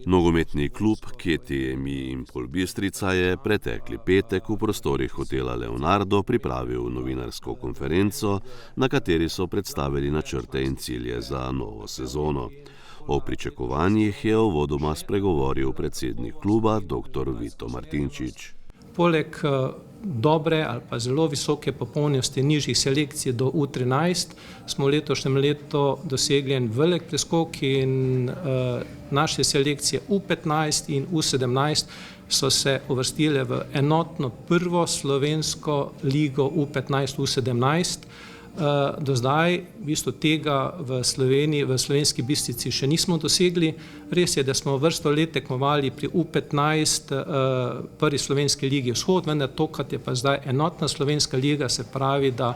Nogometni klub KTMI Impol Bistrica je pretekli petek v prostorih hotela Leonardo pripravil novinarsko konferenco, na kateri so predstavili načrte in cilje za novo sezono. O pričakovanjih je uvodoma spregovoril predsednik kluba dr. Vito Martinčič. Poleg dobre ali pa zelo visoke popolnjenosti nižjih selekcij do U13 smo v letošnjem letu dosegli en velik preskok in naše selekcije U15 in U17 so se uvrstile v enotno prvo slovensko ligo U15, U17. Do zdaj v bistvu tega v Sloveniji, v Slovenski Bistrici še nismo dosegli. Res je, da smo vrsto let tekmovali pri U15 prvi slovenski ligi vzhod, vendar tokrat je pa zdaj enotna slovenska liga, se pravi, da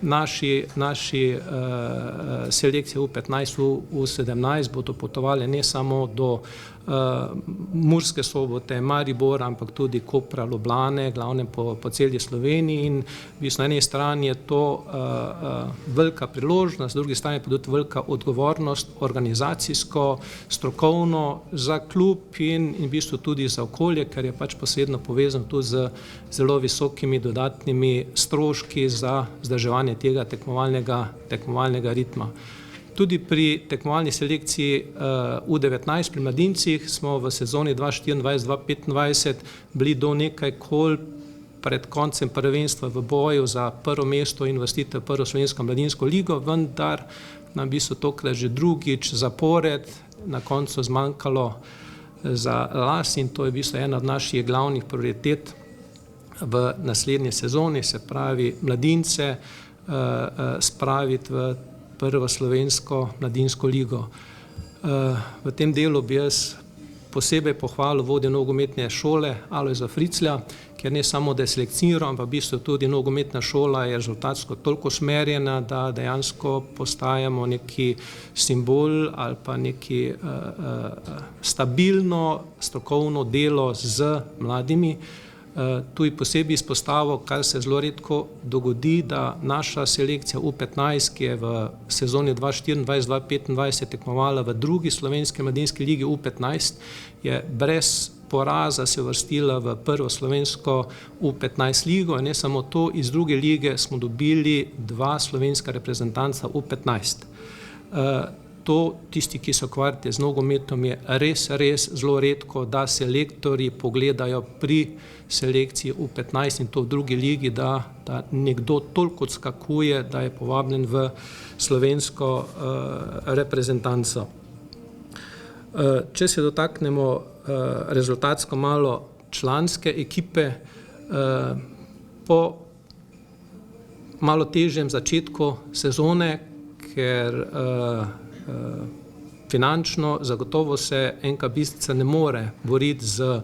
naši selekcije U15, U17 bodo potovali ne samo do Murske Sobote, Maribora, ampak tudi Kopra, Ljubljane, glavne po celi Sloveniji in v bistvu na eni strani je to velika priložnost, na drugi strani pa tudi velika odgovornost organizacijsko, strokovno za klub in v bistvu tudi za okolje, ker je pač posredno povezan tudi z zelo visokimi dodatnimi stroški za vzdrževanje tega tekmovalnega ritma. Tudi pri tekmovalni selekciji U19 pri mladincih smo v sezoni 2024-2025 bili do nekaj kol pred koncem prvenstva v boju za prvo mesto in uvrstitev v prvo slovensko mladinsko ligo, vendar nam bi so tokrat že drugič zapored na koncu zmanjkalo za las in to je v bistvu ena od naših glavnih prioritet v naslednji sezoni, se pravi mladince spraviti v prvo slovensko mladinsko ligo. V tem delu bi jaz posebej pohvalil vodjo nogometne šole Alojza Friclja, ker ne samo, da je selekcioniral, ampak v bistvu tudi nogometna šola je rezultatsko toliko usmerjena, da dejansko postajamo neki simbol ali pa neki stabilno strokovno delo z mladimi. Tu je posebej izpostavil, kar se zelo redko dogodi, da naša selekcija U15, ki je v sezoni 2024-2025 tekmovala v drugi slovenski mladinski ligi U15, je brez poraza se uvrstila v prvo slovensko U15 ligo in ne samo to, iz druge lige smo dobili dva slovenska reprezentanca U15. To, tisti, ki se ukvarjate z nogometom, je res zelo redko, da selektorji pogledajo pri selekciji U15 in to v drugi ligi, da nekdo toliko odskakuje, da je povabljen v slovensko reprezentanco. Če se dotaknemo rezultatsko malo članske ekipe, po malo težjem začetku sezone, ker finančno zagotovo se NK Bistrica ne more boriti z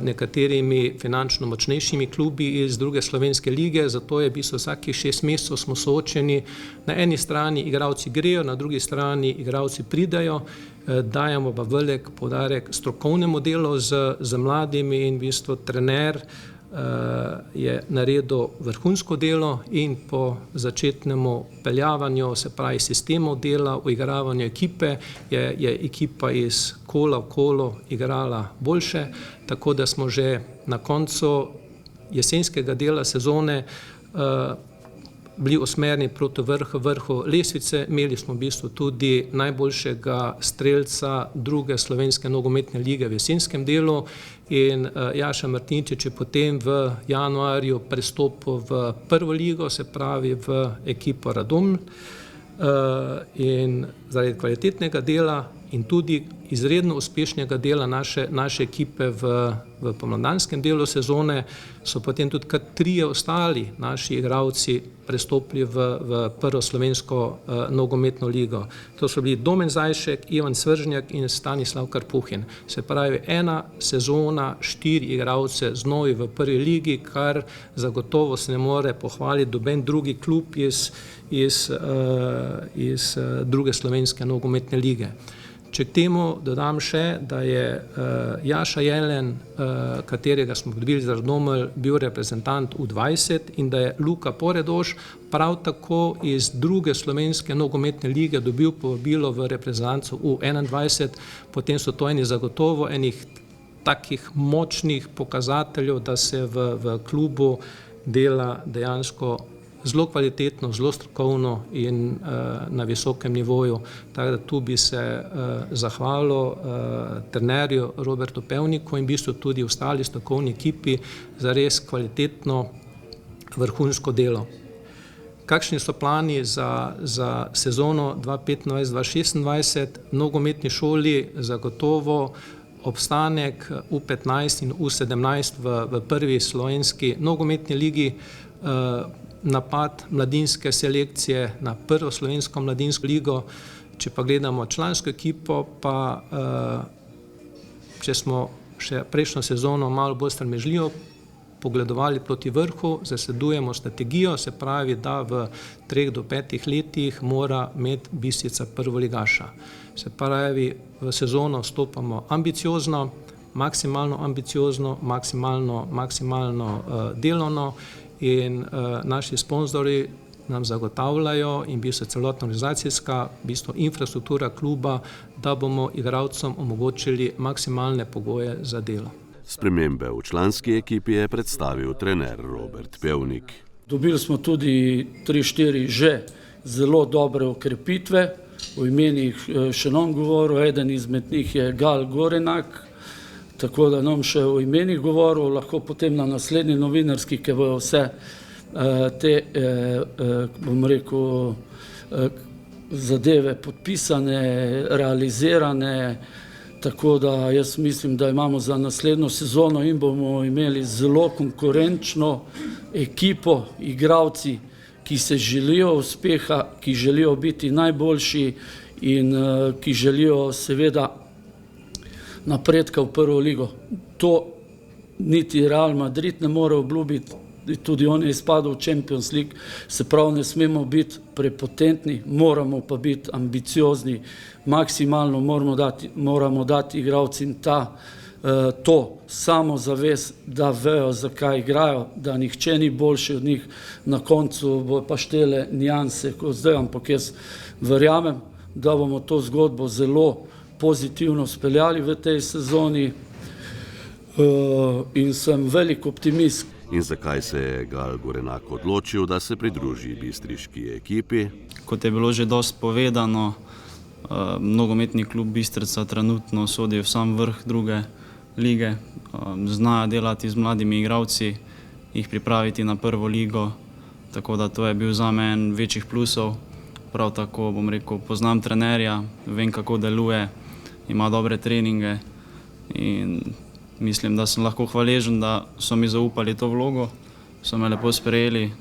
nekaterimi finančno močnejšimi klubi iz druge slovenske lige, zato je v bistvu vsakih 6 mesecev smo soočeni, na eni strani igralci grejo, na drugi strani igralci pridejo, dajemo pa velik poudarek strokovnemu delu z mladimi in v bistvu trener je naredil vrhunsko delo in po začetnemu peljavanju, se pravi sistemov dela, uigravanju ekipe, je ekipa iz kola v kolo igrala boljše, tako da smo že na koncu jesenskega dela sezone bili usmerjeni proti vrhu lestvice. Imeli smo v bistvu tudi najboljšega strelca druge slovenske nogometne lige v jesenskem delu in Jaša Martinčič je potem v januarju prestopil v prvo ligo, se pravi v ekipo Radomlj in zaradi kvalitetnega dela in tudi izredno uspešnega dela naše ekipe v pomladanskem delu sezone so potem tudi kar 3 ostali naši igralci prestopili v prvo slovensko nogometno ligo. To so bili Domen Zajšek, Ivan Svržnjak in Stanislav Karpuhin. Se pravi, ena sezona, 4 igralce z novi v prvi ligi, kar zagotovo se ne more pohvaliti noben drugi klub iz druge slovenske nogometne lige. Če k temu dodam še, da je Jaša Jelen, katerega smo dobili z Radomelj, bil reprezentant U20 in da je Luka Poredoš prav tako iz druge slovenske nogometne lige dobil povabilo v reprezentanco U21, potem so to eni zagotovo enih takih močnih pokazateljev, da se v klubu dela dejansko zelo kvalitetno, zelo strokovno in na visokem nivoju. Tako da tu bi se zahvalil trenerju Robertu Pevniku in v bistvu tudi ostali strokovni ekipi za res kvalitetno vrhunsko delo. Kakšni so plani za sezono 2025-2026? V nogometni šoli zagotovo obstanek U15 in U17 v prvi slovenski nogometni ligi, napad mladinske selekcije na prvo slovensko mladinsko ligo. Če pa gledamo člansko ekipo, pa če smo še prejšnjo sezono malo bolj strmežljivo pogledovali proti vrhu, zasledujemo strategijo, se pravi, da v 3 do 5 letih mora imeti Bistrica prvoligaša. Se pravi, v sezono stopamo ambiciozno, maksimalno ambiciozno, maksimalno delovno in naši sponzorji nam zagotavljajo in v bistvu celotna organizacijska infrastruktura kluba, da bomo igralcem omogočili maksimalne pogoje za delo. Spremembe v članski ekipi je predstavil trener Robert Pevnik. Dobili smo tudi 3-4 že zelo dobre okrepitve. O imenih še nam govoril, eden izmed njih je Gal Gorenak, tako da nam še o imenih govoril, lahko potem na naslednji novinarski, ki bojo vse te, bom rekel, zadeve podpisane, realizirane, tako da jaz mislim, da imamo za naslednjo sezono in bomo imeli zelo konkurenčno ekipo, igralci, ki se želijo uspeha, ki želijo biti najboljši in ki želijo seveda napredka v prvo ligo. To niti Real Madrid ne more obljubiti, tudi on je izpadel v Champions League, se pravi, ne smemo biti prepotentni, moramo pa biti ambiciozni, maksimalno moramo dati igralcem to samozavest, da vejo, zakaj igrajo, da nihče ni boljši od njih, na koncu bo pa štele nijanse, kot zdaj, ampak jaz verjamem, da bomo to zgodbo zelo pozitivno speljali v tej sezoni in sem velik optimist. In zakaj se je Gal Gorenak odločil, da se pridruži bistriški ekipi? Kot je bilo že dosti povedano, nogometni klub Bistrica trenutno sodi v sam vrh druge lige, znajo delati z mladimi igralci, jih pripraviti na prvo ligo, tako da to je bil zame en večjih plusov. Prav tako, bom rekel, poznam trenerja, vem, kako deluje, ima dobre treninge in mislim, da sem lahko hvaležen, da so mi zaupali to vlogo, so me lepo sprejeli.